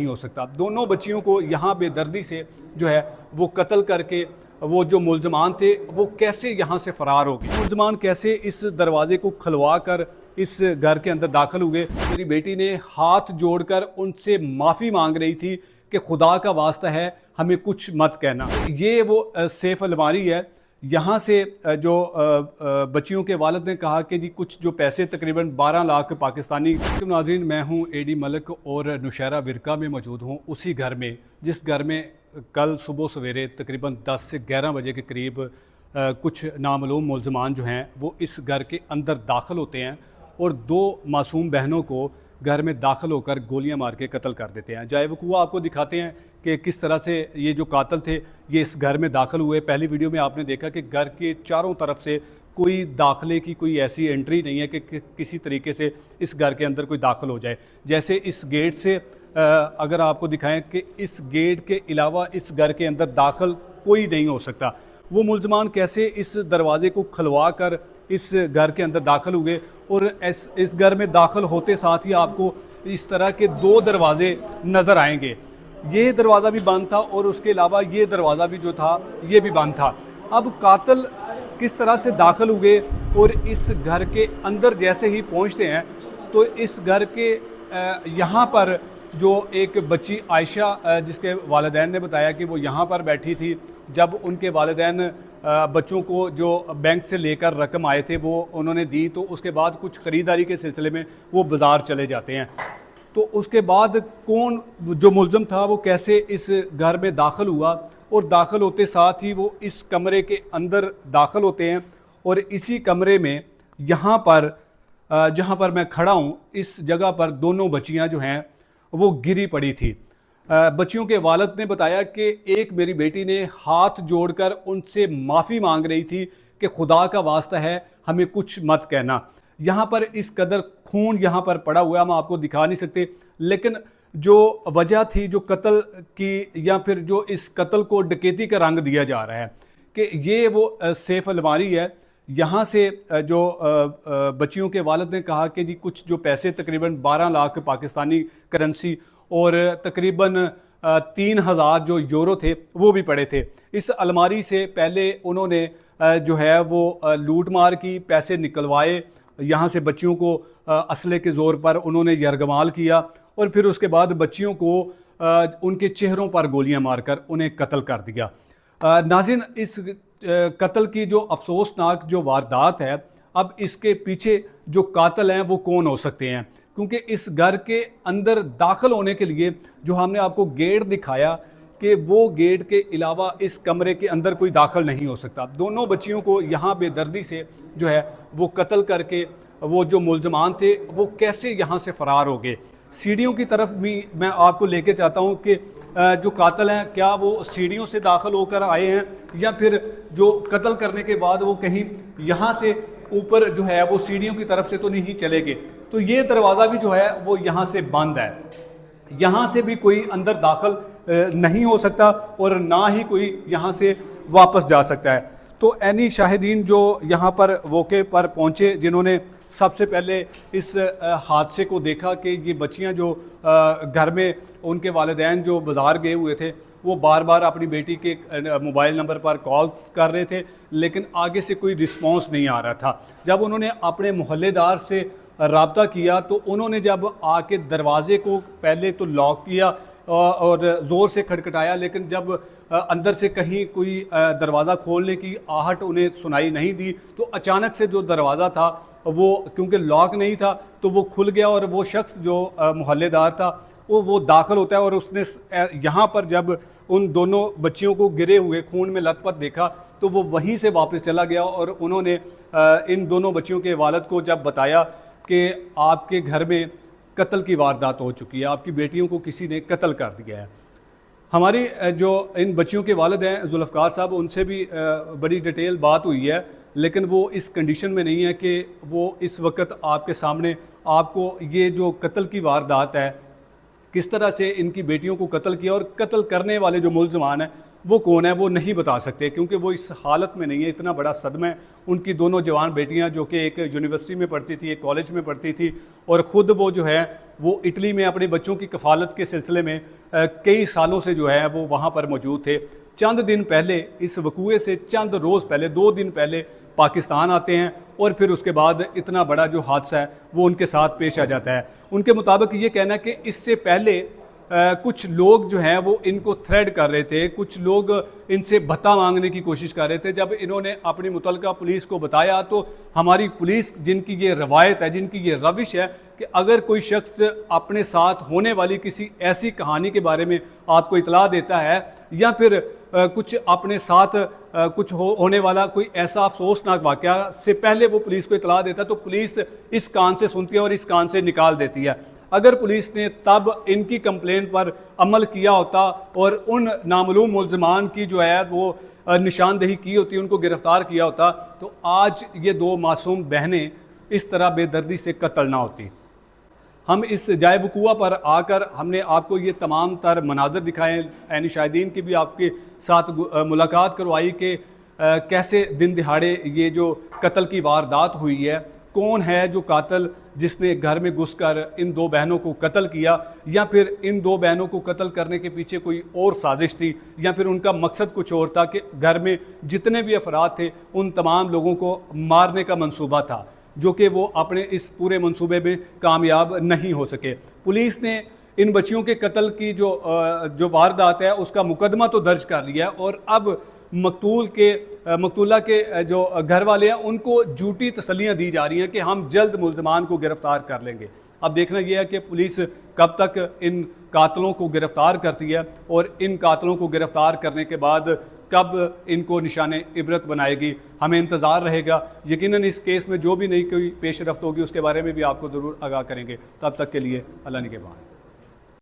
नहीं हो सकता। दोनों बच्चियों को यहाँ बेदर्दी से जो है वो कत्ल करके वो जो मुल्ज़मान थे वो कैसे यहाँ से फ़रार हो गए। मुल्ज़मान कैसे इस दरवाज़े को खुलवा कर इस घर के अंदर दाखिल हुए। मेरी बेटी ने हाथ जोड़कर उनसे माफ़ी मांग रही थी कि खुदा का वास्ता है हमें कुछ मत कहना। ये वो सेफ अलमारी है। यहाँ से जो बच्चियों के वालिद ने कहा कि जी कुछ जो पैसे तकरीबन 12 लाख पाकिस्तानी। नाज़रीन, मैं हूँ एडी मलिक और नुशैरा विरका में मौजूद हूँ, उसी घर में जिस घर में कल सुबह सवेरे तकरीबन 10 से 11 बजे के करीब कुछ नामालूम मुल्ज़मान जो हैं वो इस घर के अंदर दाखिल होते हैं और 2 मासूम बहनों को घर में दाखिल होकर गोलियां मार के कत्ल कर देते हैं। जाए वक़ूआ आपको दिखाते हैं कि किस तरह से ये जो कातिल थे ये इस घर में दाखिल हुए। पहली वीडियो में आपने देखा कि घर के चारों तरफ से कोई दाखिले की कोई ऐसी एंट्री नहीं है कि किसी तरीके से इस घर के अंदर कोई दाखिल हो जाए। जैसे इस गेट से अगर आपको दिखाएं कि इस गेट के अलावा इस घर के अंदर दाखिल कोई नहीं हो सकता। वो मुल्ज़मान कैसे इस दरवाज़े को खुलवा कर इस घर के अंदर दाखिल हुए और इस घर में दाखिल होते साथ ही आपको इस तरह के 2 दरवाज़े नज़र आएंगे। ये दरवाज़ा भी बंद था और उसके अलावा ये दरवाज़ा भी जो था ये भी बंद था। अब कातिल किस तरह से दाखिल हुए और इस घर के अंदर जैसे ही पहुंचते हैं तो इस घर के यहाँ पर जो एक बच्ची आयशा जिसके वालिदैन ने बताया कि वो यहाँ पर बैठी थी जब उनके वालिदैन बच्चों को जो बैंक से लेकर रकम आए थे वो उन्होंने दी, तो उसके बाद कुछ ख़रीदारी के सिलसिले में वो बाज़ार चले जाते हैं। तो उसके बाद कौन जो मुल्ज़म था वो कैसे इस घर में दाखिल हुआ और दाखिल होते साथ ही वो इस कमरे के अंदर दाखिल होते हैं और इसी कमरे में यहाँ पर जहाँ पर मैं खड़ा हूँ इस जगह पर दोनों बच्चियाँ जो हैं वो गिरी पड़ी थी। बच्चियों के वालिद ने बताया कि एक मेरी बेटी ने हाथ जोड़कर उनसे माफ़ी मांग रही थी कि खुदा का वास्ता है हमें कुछ मत कहना। यहाँ पर इस कदर खून यहाँ पर पड़ा हुआ हम आपको दिखा नहीं सकते, लेकिन जो वजह थी जो कत्ल की या फिर जो इस कत्ल को डकैती का रंग दिया जा रहा है कि ये वो सेफ अलमारी है। यहाँ से जो बच्चियों के वालिद ने कहा कि जी कुछ जो पैसे तकरीबन 12 लाख पाकिस्तानी करेंसी और तकरीबन 3000 जो यूरो थे वो भी पड़े थे। इस अलमारी से पहले उन्होंने जो है वो लूट मार की, पैसे निकलवाए, यहाँ से बच्चियों को असले के ज़ोर पर उन्होंने यरगमाल किया और फिर उसके बाद बच्चियों को उनके चेहरों पर गोलियां मारकर उन्हें कत्ल कर दिया। नाज़रीन, इस कत्ल की जो अफसोसनाक जो वारदात है, अब इसके पीछे जो कातिल हैं वो कौन हो सकते हैं, क्योंकि इस घर के अंदर दाखिल होने के लिए जो हमने आपको गेट दिखाया कि वो गेट के अलावा इस कमरे के अंदर कोई दाखिल नहीं हो सकता। दोनों बच्चियों को यहाँ बेदर्दी से जो है वो कत्ल करके वो जो मुल्ज़मान थे वो कैसे यहाँ से फ़रार हो गए। सीढ़ियों की तरफ भी मैं आपको लेके चाहता हूँ कि जो कातिल हैं क्या वो सीढ़ियों से दाखिल होकर आए हैं या फिर जो कत्ल करने के बाद वो कहीं यहाँ से ऊपर जो है वो सीढ़ियों की तरफ से तो नहीं चले गए। तो ये दरवाज़ा भी जो है वो यहाँ से बंद है, यहाँ से भी कोई अंदर दाखिल नहीं हो सकता और ना ही कोई यहाँ से वापस जा सकता है। तो ऐनी शाहिदीन जो यहाँ पर मौके पर पहुँचे, जिन्होंने सबसे पहले इस हादसे को देखा कि ये बच्चियाँ जो घर में उनके वालिदैन जो बाज़ार गए हुए थे वो बार बार अपनी बेटी के मोबाइल नंबर पर कॉल्स कर रहे थे, लेकिन आगे से कोई रिस्पॉन्स नहीं आ रहा था। जब उन्होंने अपने मोहल्लेदार से रब्ता किया तो उन्होंने जब आके दरवाज़े को पहले तो लॉक किया और ज़ोर से खटखटाया, लेकिन जब अंदर से कहीं कोई दरवाज़ा खोलने की आहट उन्हें सुनाई नहीं दी तो अचानक से जो दरवाज़ा था वो क्योंकि लॉक नहीं था तो वो खुल गया और वो शख्स जो मोहल्लेदार था वो दाखिल होता है और उसने यहाँ पर जब उन दोनों बच्चियों को गिरे हुए खून में लथपथ देखा तो वो वहीं से वापस चला गया और उन्होंने इन दोनों बच्चियों के वालिद को जब बताया कि आपके घर में कत्ल की वारदात हो चुकी है, आपकी बेटियों को किसी ने कत्ल कर दिया है। हमारी जो इन बच्चियों के वालिद हैं जुल्फ़कार साहब, उनसे भी बड़ी डिटेल बात हुई है, लेकिन वो इस कंडीशन में नहीं है कि वो इस वक्त आपके सामने आपको ये जो कत्ल की वारदात है किस तरह से इनकी बेटियों को कत्ल किया और कत्ल करने वाले जो मुल्ज़मान हैं वो कौन है वो नहीं बता सकते, क्योंकि वो इस हालत में नहीं है। इतना बड़ा सदमा है। उनकी दोनों जवान बेटियां जो कि एक यूनिवर्सिटी में पढ़ती थी, एक कॉलेज में पढ़ती थी, और ख़ुद वो जो है वो इटली में अपने बच्चों की कफ़ालत के सिलसिले में कई सालों से जो है वो वहाँ पर मौजूद थे। चंद दिन पहले, इस वकूए से चंद रोज़ पहले, 2 दिन पहले पाकिस्तान आते हैं, और फिर उसके बाद इतना बड़ा जो हादसा है वो उनके साथ पेश आ जाता है। उनके मुताबिक ये कहना है कि इससे पहले कुछ लोग जो हैं वो इनको थ्रेड कर रहे थे, कुछ लोग इनसे भत्ता मांगने की कोशिश कर रहे थे। जब इन्होंने अपनी मुतलका पुलिस को बताया तो हमारी पुलिस, जिनकी ये रवायत है, जिनकी ये रविश है कि अगर कोई शख्स अपने साथ होने वाली किसी ऐसी कहानी के बारे में आपको इतला देता है, या फिर कुछ अपने साथ कुछ होने वाला कोई ऐसा अफसोसनाक वाक़या से पहले वो पुलिस को इतला देता है, तो पुलिस इस कान से सुनती है और इस कान से निकाल देती है। अगर पुलिस ने तब इनकी कंप्लेन पर अमल किया होता और उन नामालूम मुल्ज़मान की जो है वो निशानदेही की होती, उनको गिरफ्तार किया होता, तो आज ये 2 मासूम बहनें इस तरह बेदर्दी से कत्ल ना होती। हम इस जाए वकूआ पर आकर हमने आपको ये तमाम तर मनाज़र दिखाए, ऐनी शाहिदीन की भी आपके साथ मुलाकात करवाई कि कैसे दिन दिहाड़े ये जो कत्ल की वारदात हुई है, कौन है जो कातिल जिसने घर में घुसकर इन 2 बहनों को कत्ल किया, या फिर इन 2 बहनों को कत्ल करने के पीछे कोई और साजिश थी, या फिर उनका मकसद कुछ और था कि घर में जितने भी अफराद थे उन तमाम लोगों को मारने का मंसूबा था, जो कि वो अपने इस पूरे मंसूबे में कामयाब नहीं हो सके। पुलिस ने इन बच्चियों के कत्ल की जो वारदात है उसका मुकदमा तो दर्ज कर लिया है, और अब मकतूला के जो घर वाले हैं उनको झूठी तसल्लियाँ दी जा रही हैं कि हम जल्द मुल्ज़मान को गिरफ़्तार कर लेंगे। अब देखना यह है कि पुलिस कब तक इन कातलों को गिरफ़्तार करती है, और इन कातलों को गिरफ़्तार करने के बाद कब इनको निशाने इबरत बनाएगी, हमें इंतज़ार रहेगा। यकीनन इस केस में जो भी नई कोई पेश रफ्त होगी उसके बारे में भी आपको ज़रूर आगाह करेंगे। तब तक के लिए अल्लाह निगहबान।